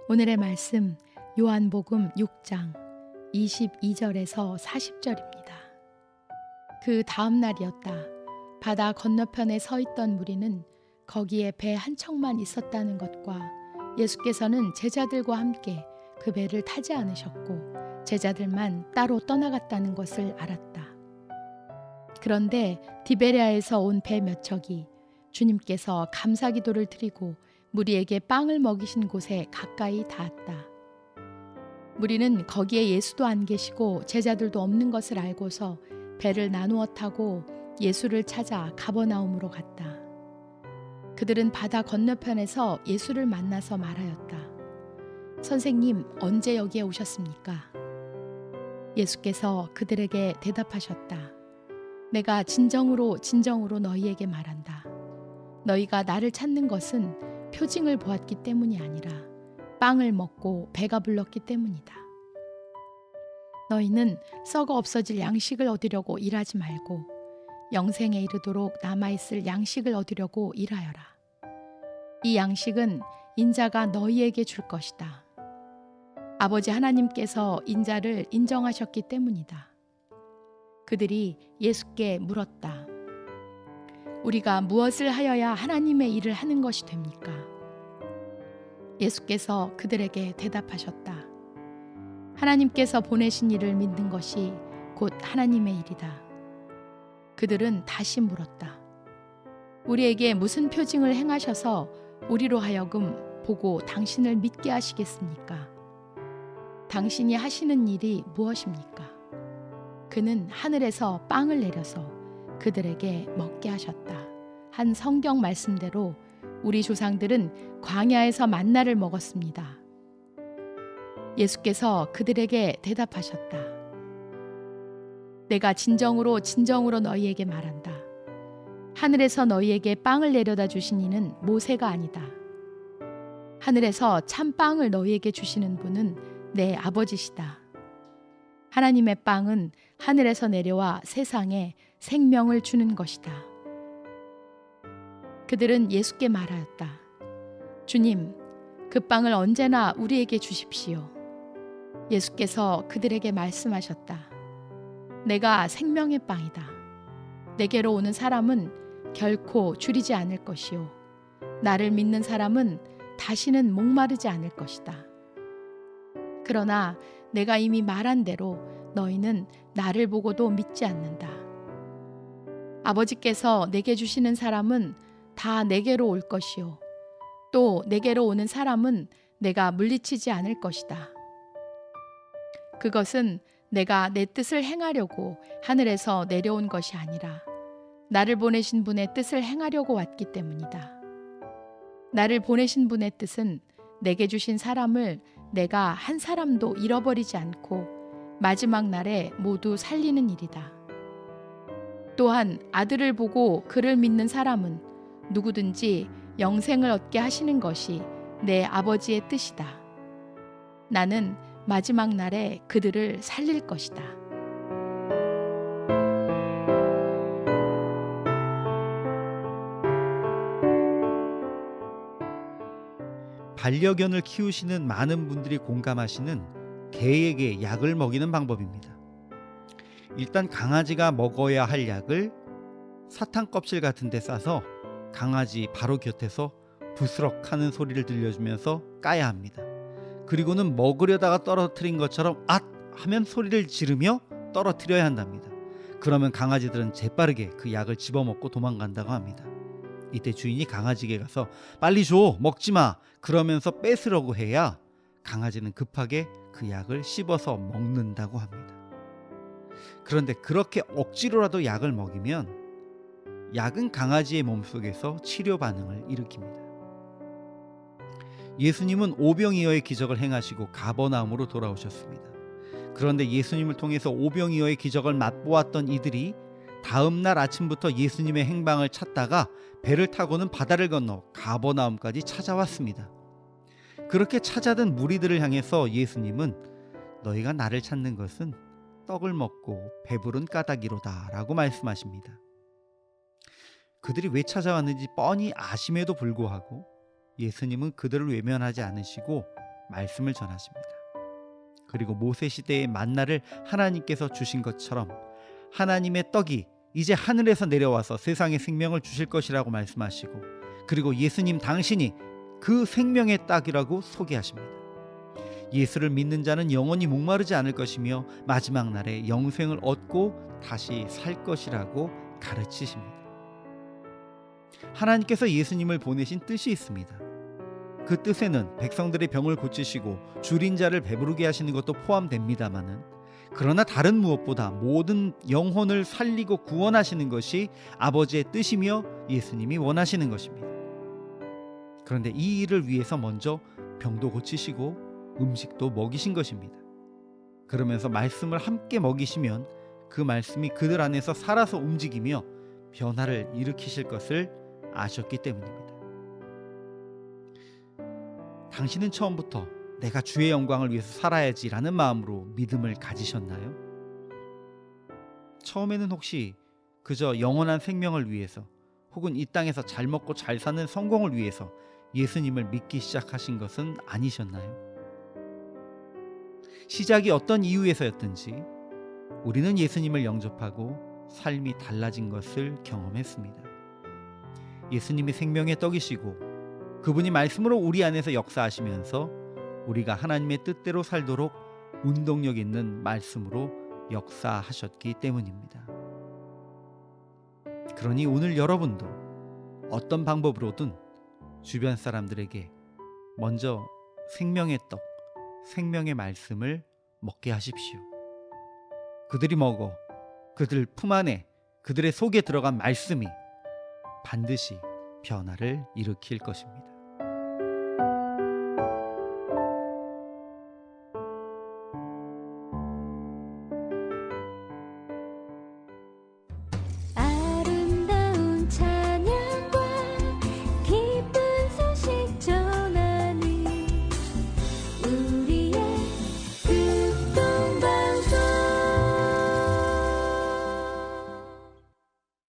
오늘의 말씀 요한복음 6장 22절에서 40절입니다. 그 다음 날이었다. 바다 건너편에 서 있던 무리는 거기에 배 한 척만 있었다는 것과 예수께서는 제자들과 함께 그 배를 타지 않으셨고 제자들만 따로 떠나갔다는 것을 알았다. 그런데 디베랴에서 온 배 몇 척이 주님께서 감사기도를 드리고 무리에게 빵을 먹이신 곳에 가까이 닿았다. 무리는 거기에 예수도 안 계시고 제자들도 없는 것을 알고서 배를 나누어 타고 예수를 찾아 가버나움으로 갔다. 그들은 바다 건너편에서 예수를 만나서 말하였다. 선생님, 언제 여기에 오셨습니까? 예수께서 그들에게 대답하셨다. 내가 진정으로 너희에게 말한다. 너희가 나를 찾는 것은 표징을 보았기 때문이 아니라 빵을 먹고 배가 불렀기 때문이다. 너희는 썩어 없어질 양식을 얻으려고 일하지 말고 영생에 이르도록 남아있을 양식을 얻으려고 일하여라. 이 양식은 인자가 너희에게 줄 것이다. 아버지 하나님께서 인자를 인정하셨기 때문이다. 그들이 예수께 물었다. 우리가 무엇을 하여야 하나님의 일을 하는 것이 됩니까? 예수께서 그들에게 대답하셨다. 하나님께서 보내신 이를 믿는 것이 곧 하나님의 일이다. 그들은 다시 물었다. 우리에게 무슨 표징을 행하셔서 우리로 하여금 보고 당신을 믿게 하시겠습니까? 당신이 하시는 일이 무엇입니까? 그는 하늘에서 빵을 내려서 그들에게 먹게 하셨다. 한 성경 말씀대로 우리 조상들은 광야에서 만나를 먹었습니다. 예수께서 그들에게 대답하셨다. 내가 진정으로 너희에게 말한다. 하늘에서 너희에게 빵을 내려다 주신 이는 모세가 아니다. 하늘에서 참 빵을 너희에게 주시는 분은 내 아버지시다. 하나님의 빵은 하늘에서 내려와 세상에 생명을 주는 것이다. 그들은 예수께 말하였다. 주님, 그 빵을 언제나 우리에게 주십시오. 예수께서 그들에게 말씀하셨다. 내가 생명의 빵이다. 내게로 오는 사람은 결코 줄이지 않을 것이요. 나를 믿는 사람은 다시는 목마르지 않을 것이다. 그러나 내가 이미 말한 대로 너희는 나를 보고도 믿지 않는다. 아버지께서 내게 주시는 사람은 다 내게로 올 것이요. 또 내게로 오는 사람은 내가 물리치지 않을 것이다. 그것은 내가 내 뜻을 행하려고 하늘에서 내려온 것이 아니라 나를 보내신 분의 뜻을 행하려고 왔기 때문이다. 나를 보내신 분의 뜻은 내게 주신 사람을 내가 한 사람도 잃어버리지 않고 마지막 날에 모두 살리는 일이다. 또한 아들을 보고 그를 믿는 사람은 누구든지 영생을 얻게 하시는 것이 내 아버지의 뜻이다. 나는 마지막 날에 그들을 살릴 것이다. 반려견을 키우시는 많은 분들이 공감하시는 개에게 약을 먹이는 방법입니다. 일단 강아지가 먹어야 할 약을 사탕 껍질 같은 데 싸서 강아지 바로 곁에서 부스럭 하는 소리를 들려주면서 까야 합니다. 그리고는 먹으려다가 떨어뜨린 것처럼 앗! 하면 소리를 지르며 떨어뜨려야 한답니다. 그러면 강아지들은 재빠르게 그 약을 집어먹고 도망간다고 합니다. 이때 주인이 강아지에게 가서 빨리 줘! 먹지마! 그러면서 뺏으려고 해야 강아지는 급하게 그 약을 씹어서 먹는다고 합니다. 그런데 그렇게 억지로라도 약을 먹이면 약은 강아지의 몸속에서 치료 반응을 일으킵니다. 예수님은 오병이어의 기적을 행하시고 가버나움으로 돌아오셨습니다. 그런데 예수님을 통해서 오병이어의 기적을 맛보았던 이들이 다음 날 아침부터 예수님의 행방을 찾다가 배를 타고는 바다를 건너 가버나움까지 찾아왔습니다. 그렇게 찾아든 무리들을 향해서 예수님은 너희가 나를 찾는 것은 떡을 먹고 배부른 까닭이로다 라고 말씀하십니다. 그들이 왜 찾아왔는지 뻔히 아심에도 불구하고 예수님은 그들을 외면하지 않으시고 말씀을 전하십니다. 그리고 모세 시대의 만나를 하나님께서 주신 것처럼 하나님의 떡이 이제 하늘에서 내려와서 세상에 생명을 주실 것이라고 말씀하시고, 그리고 예수님 당신이 그 생명의 떡이라고 소개하십니다. 예수를 믿는 자는 영원히 목마르지 않을 것이며 마지막 날에 영생을 얻고 다시 살 것이라고 가르치십니다. 하나님께서 예수님을 보내신 뜻이 있습니다. 그 뜻에는 백성들의 병을 고치시고 줄인 자를 배부르게 하시는 것도 포함됩니다마는, 그러나 다른 무엇보다 모든 영혼을 살리고 구원하시는 것이 아버지의 뜻이며 예수님이 원하시는 것입니다. 그런데 이 일을 위해서 먼저 병도 고치시고 음식도 먹이신 것입니다. 그러면서 말씀을 함께 먹이시면 그 말씀이 그들 안에서 살아서 움직이며 변화를 일으키실 것을 아셨기 때문입니다. 당신은 처음부터 내가 주의 영광을 위해서 살아야지라는 마음으로 믿음을 가지셨나요? 처음에는 혹시 그저 영원한 생명을 위해서 혹은 이 땅에서 잘 먹고 잘 사는 성공을 위해서 예수님을 믿기 시작하신 것은 아니셨나요? 시작이 어떤 이유에서였든지 우리는 예수님을 영접하고 삶이 달라진 것을 경험했습니다. 예수님이 생명의 떡이시고 그분이 말씀으로 우리 안에서 역사하시면서 우리가 하나님의 뜻대로 살도록 운동력 있는 말씀으로 역사하셨기 때문입니다. 그러니 오늘 여러분도 어떤 방법으로든 주변 사람들에게 먼저 생명의 떡, 생명의 말씀을 먹게 하십시오. 그들이 먹어 그들 품 안에, 그들의 속에 들어간 말씀이 반드시 변화를 일으킬 것입니다.